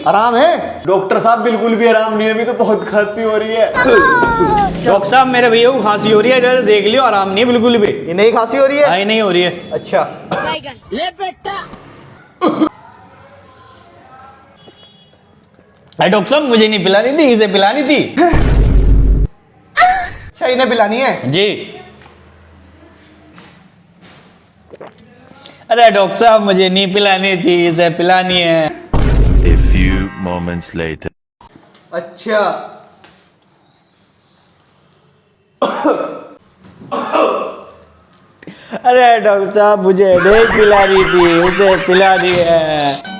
आराम है डॉक्टर साहब? बिल्कुल भी आराम नहीं है, अभी तो बहुत खांसी हो रही है। डॉक्टर साहब मेरे भैया को खांसी हो रही है, जरा देख लियो, आराम नहीं है बिल्कुल भी। ये नहीं खांसी हो रही है? हाँ, नहीं हो रही है। अच्छा ले बेटा। अरे डॉक्टर साहब मुझे नहीं पिलानी थी, इसे पिलानी थी। अच्छा इन्हें पिलानी है जी। अरे डॉक्टर साहब मुझे नहीं पिलानी थी, इसे पिलानी है। A few moments later. अच्छा अरे डॉक्टर साहब मुझे नहीं पिलानी थी, उसे पिलानी है।